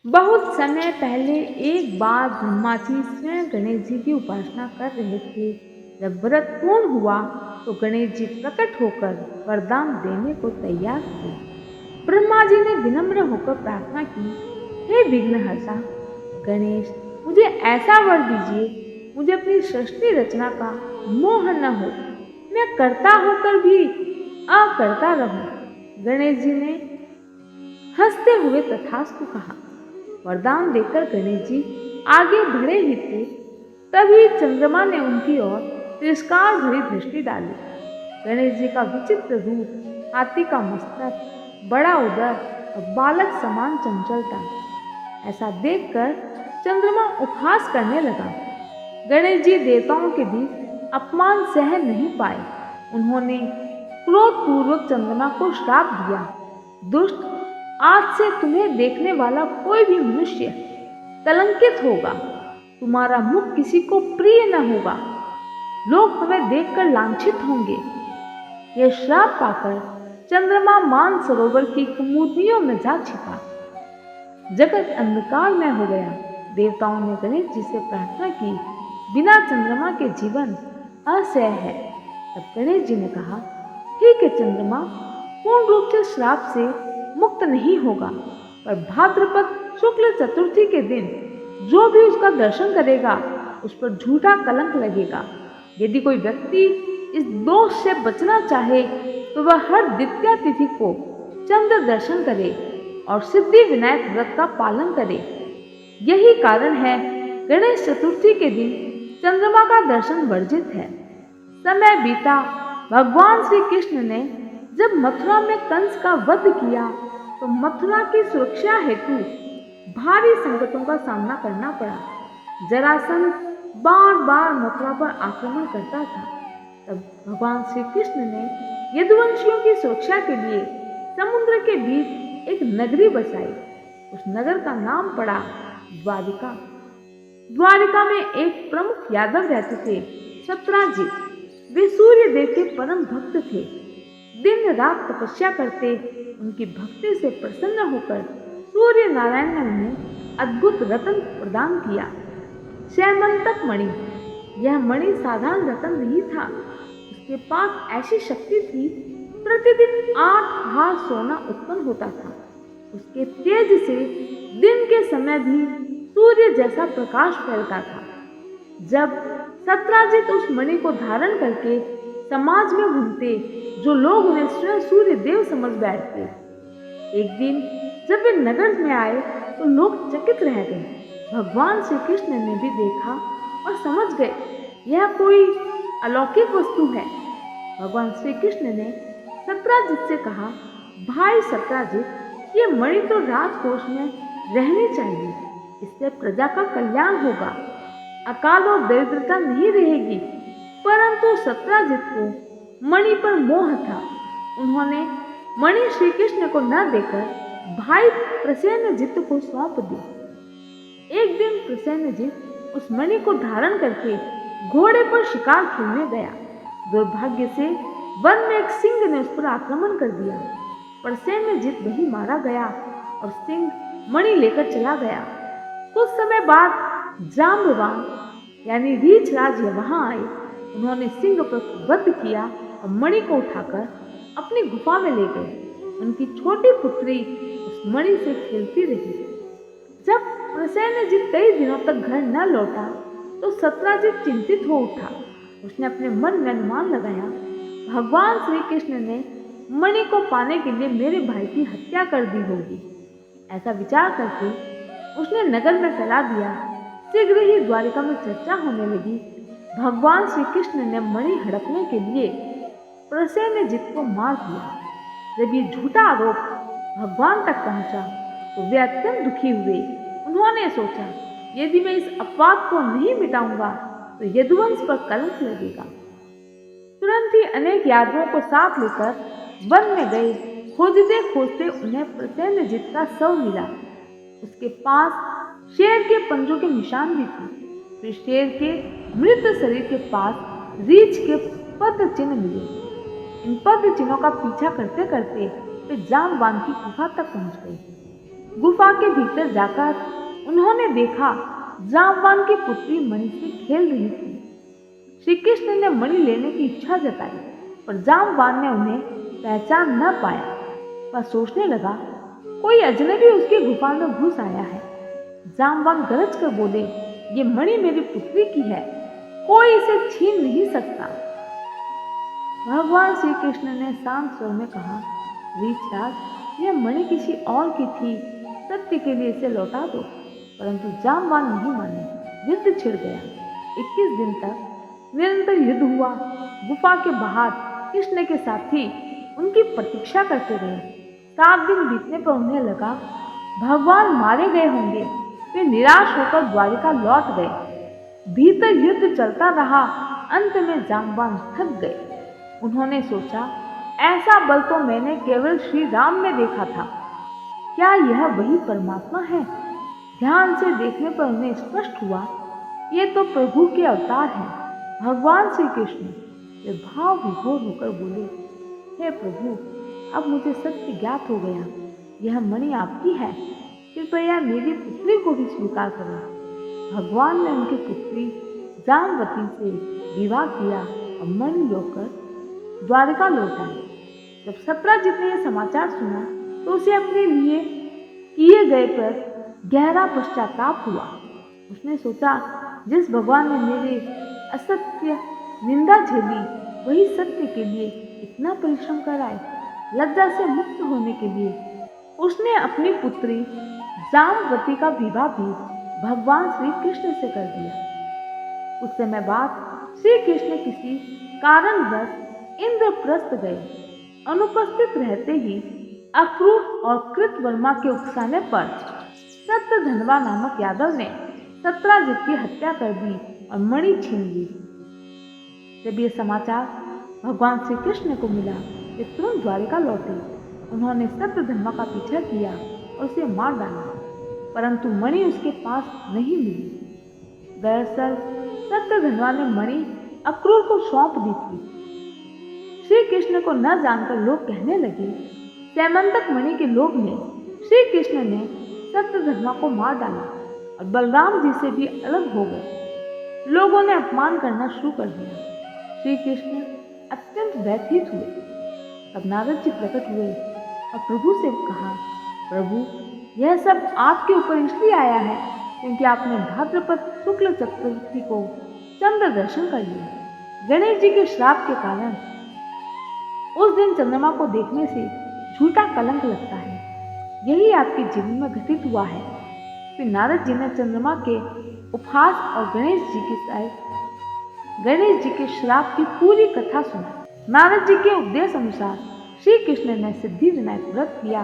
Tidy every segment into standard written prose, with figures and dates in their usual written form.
बहुत समय पहले एक बार ब्रह्मा जी स्वयं गणेश जी की उपासना कर रहे थे। जब व्रत पूर्ण हुआ तो गणेश जी प्रकट होकर वरदान देने को तैयार थे। ब्रह्मा जी ने विनम्र होकर प्रार्थना की, हे विघ्नहर्ता गणेश, मुझे ऐसा वर दीजिए, मुझे अपनी सृष्टि रचना का मोह न हो, मैं करता होकर भी अकर्ता रहूं। गणेश जी ने हंसते हुए तथास्तु कहा। वरदान देकर गणेश जी आगे बढ़े ही थे, तभी चंद्रमा ने उनकी ओर तिरस्कार भरी दृष्टि डाली। गणेश जी का विचित्र रूप, हाथी का मस्तक, बड़ा उदर और बालक समान चंचलता, ऐसा देखकर चंद्रमा उपहास करने लगा। गणेश जी देवताओं के बीच अपमान सहन नहीं पाए। उन्होंने क्रोधपूर्वक चंद्रमा को श्राप दिया, दुष्ट, आज से तुम्हें देखने वाला कोई भी मनुष्य कलंकित होगा, तुम्हारा मुख किसी को प्रिय न होगा, लोग तुम्हें देखकर लांछित होंगे। यह श्राप पाकर चंद्रमा मान सरोवर की कुमुदियों में जा छिपा। जगत अंधकार में हो गया। देवताओं ने गणेश जी से प्रार्थना की, बिना चंद्रमा के जीवन असह्य है। तब गणेश जी ने कहा, ठीक है चंद्रमा, पूर्ण रूप से श्राप से मुक्त नहीं होगा, पर भाद्रपद शुक्ल चतुर्थी के दिन जो भी उसका दर्शन करेगा उस पर झूठा कलंक लगेगा। यदि कोई व्यक्ति इस दोष से बचना चाहे तो वह हर द्वितीया तिथि को चंद्र दर्शन करे और सिद्धि विनायक व्रत का पालन करे। यही कारण है गणेश चतुर्थी के दिन चंद्रमा का दर्शन वर्जित है। समय बीता, भगवान श्री कृष्ण ने जब मथुरा में कंस का वध किया तो मथुरा की सुरक्षा हेतु भारी संकटों का सामना करना पड़ा। जरासंध बार बार मथुरा पर आक्रमण करता था। तब भगवान श्री कृष्ण ने यदुवंशियों की सुरक्षा के लिए समुद्र के बीच एक नगरी बसाई। उस नगर का नाम पड़ा द्वारिका। द्वारिका में एक प्रमुख यादव रहते थे, सत्राजित। वे सूर्य देव के परम भक्त थे। दिन रात तपस्या करते, उनकी भक्ति से प्रसन्न होकर सूर्य नारायण ने उन्हें अद्भुत रत्न प्रदान किया, शैमंतक मणि। यह मणि साधारण रत्न नहीं था, उसके पास ऐसी शक्ति थी, प्रतिदिन 8 हार सोना उत्पन्न होता था। उसके तेज से दिन के समय भी सूर्य जैसा प्रकाश फैलता था। जब सत्राजित उस मणि को धारण करके समाज में घूमते, जो लोग उन्हें स्वयं सूर्य देव समझ बैठते। एक दिन जब वे नगर में आए तो लोग चकित रह गए। भगवान श्री कृष्ण ने भी देखा और समझ गए यह कोई अलौकिक वस्तु है। भगवान श्री कृष्ण ने सत्राजित से कहा, भाई सत्राजित, ये मणि तो राजकोष में रहनी चाहिए, इससे प्रजा का कल्याण होगा, अकाल और दरिद्रता नहीं रहेगी। परंतु सत्राजित को मणि पर मोह था। उन्होंने मणि श्री कृष्ण को न देकर भाई प्रसेनजित को सौंप दी। एक दिन प्रसेनजित उस मणि को धारण करके घोड़े पर शिकार खेलने गया। दुर्भाग्य से वन में एक सिंह ने उस पर आक्रमण कर दिया। प्रसेनजित वहीं मारा गया और सिंह मणि लेकर चला गया। कुछ समय बाद जाम्बवान यानी रीछराज वहां आए। उन्होंने सिंह पर वध किया और मणि को उठाकर अपनी गुफा में ले गए। उनकी छोटी पुत्री उस मणि से खेलती रही। जब प्रसेनजित कई दिनों तक घर न लौटा तो सत्राजित चिंतित हो उठा। उसने अपने मन में अनुमान लगाया, भगवान श्री कृष्ण ने मणि को पाने के लिए मेरे भाई की हत्या कर दी होगी। ऐसा विचार करके उसने नगर में फैला दिया। शीघ्र ही द्वारिका में चर्चा होने लगी। भगवान श्री कृष्ण ने मणि हड़पने के लिए प्रसेनजित को मार दिया। जब ये झूठा आरोप भगवान तक पहुंचा तो वे अत्यंत दुखी हुए। उन्होंने सोचा, यदि मैं इस अपवाद को नहीं मिटाऊंगा तो यदुवंश पर कलंक लगेगा। तुरंत ही अनेक यादवों को साथ लेकर वन में गए। खोजते खोजते उन्हें प्रसेनजित का शव मिला। उसके पास शेर के पंजों के निशान भी थे। फिर शेर के मृत शरीर के पास रीछ के पद चिन्ह मिले। इन पद चिन्हों का पीछा करते करते वे जाम्बवान की गुफा तक पहुंच गए। गुफा के भीतर जाकर उन्होंने देखा जामवान की पुत्री मणि से खेल रही थी। श्री कृष्ण ने मणि लेने की इच्छा जताई, पर जामवान ने उन्हें पहचान न पाया। वह सोचने लगा, कोई अजनबी उसकी गुफा में घुस आया है। जामवान गरज कर बोले, ये मणि मेरी पुत्री की है, कोई इसे छीन नहीं सकता। भगवान श्री कृष्ण ने शांत स्वर में कहा, रीछराज, यह मणि किसी और की थी, सत्य के लिए इसे लौटा दो। परंतु जामवान नहीं माने। युद्ध छिड़ गया। 21 दिन तक निरंतर युद्ध हुआ। गुफा के बाहर कृष्ण के साथी उनकी प्रतीक्षा करते रहे। 7 दिन बीतने पर उन्हें लगा भगवान मारे गए होंगे। वे निराश होकर द्वारिका लौट गए। भीतर युद्ध चलता रहा। अंत में जामवान थक गए। उन्होंने सोचा, ऐसा बल तो मैंने केवल श्री राम में देखा था। क्या यह वही परमात्मा है? ध्यान से देखने पर उन्हें स्पष्ट हुआ, ये तो प्रभु के अवतार हैं, भगवान श्री कृष्ण। वे भाव विभोर होकर बोले, हे प्रभु, अब मुझे सत्य ज्ञात हो गया। यह मणि आपकी है, कृपया मेरी पुत्री को भी स्वीकार करो। भगवान ने उनकी पुत्री जामवती से विवाह किया और मणि लेकर द्वारिका लौट आए। जब सत्राजित ने यह समाचार सुना तो उसे अपने लिए किए गए पर गहरा पश्चाताप हुआ। उसने सोचा, जिस भगवान ने मेरे असत्य निंदा झेली, वही सत्य के लिए इतना परिश्रम कराए। लज्जा से मुक्त होने के लिए उसने अपनी पुत्री जामवती का विवाह भी भगवान श्री कृष्ण से कर दिया। कुछ समय बाद श्री कृष्ण किसी कारणवश इंद्रप्रस्थ गए। अनुपस्थित रहते ही अक्रूर और कृतवर्मा के उकसाने पर सत्यधनवा नामक यादव ने सत्राजित की हत्या कर दी और मणि छीन ली। जब ये समाचार भगवान श्री कृष्ण को मिला, वे तुरंत द्वारिका लौटे। उन्होंने सत्यधनवा का पीछा किया और उसे मार डाला, परंतु मणि उसके पास नहीं मिली। दरअसल सत्यधनवा ने मणि अक्रूर को सौंप दी थी। श्री कृष्ण को न जानकर लोग कहने लगे, सैमंतक मणि के लोभ में श्री कृष्ण ने सत्यधनवा को मार डाला और बलराम जी से भी अलग हो गए। लोगों ने अपमान करना शुरू कर दिया। श्री कृष्ण अत्यंत व्यथित हुए। तब नारद जी प्रकट हुए और प्रभु से कहा, प्रभु, यह सब आपके ऊपर इसलिए आया है क्योंकि आपने भाद्रपद शुक्ल चतुर्थी को चंद्र दर्शन कर लिया। गणेश जी के श्राप के कारण उस दिन चंद्रमा को देखने से झूठा कलंक लगता है। यही आपके जीवन में घटित हुआ है। फिर नारद जी ने चंद्रमा के उपहास और गणेश जी के श्राप की पूरी कथा सुनी। नारद जी के उपदेश अनुसार श्री कृष्ण ने सिद्धि विनायक व्रत किया।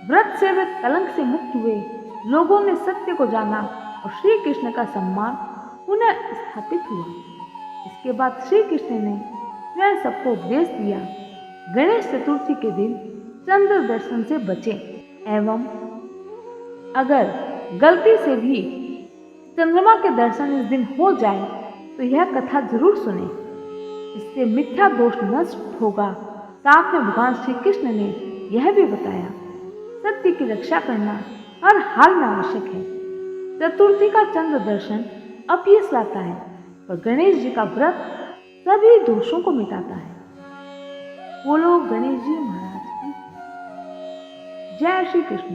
व्रत से वे कलंक से मुक्त हुए। लोगों ने सत्य को जाना और श्री कृष्ण का सम्मान पुनः स्थापित हुआ। इसके बाद श्री कृष्ण ने स्वयं सबको उपदेश दिया, गणेश चतुर्थी के दिन चंद्र दर्शन से बचें एवं अगर गलती से भी चंद्रमा के दर्शन इस दिन हो जाए तो यह कथा जरूर सुने। इससे मिथ्या दोष नष्ट होगा। साथ में भगवान श्री कृष्ण ने यह भी बताया, सत्य की रक्षा करना हर हाल में आवश्यक है। चतुर्थी का चंद्र दर्शन अपयश लाता है, पर गणेश जी का व्रत सभी दोषों को मिटाता है। बोलो गणेश जी महाराज की जय। श्री कृष्ण।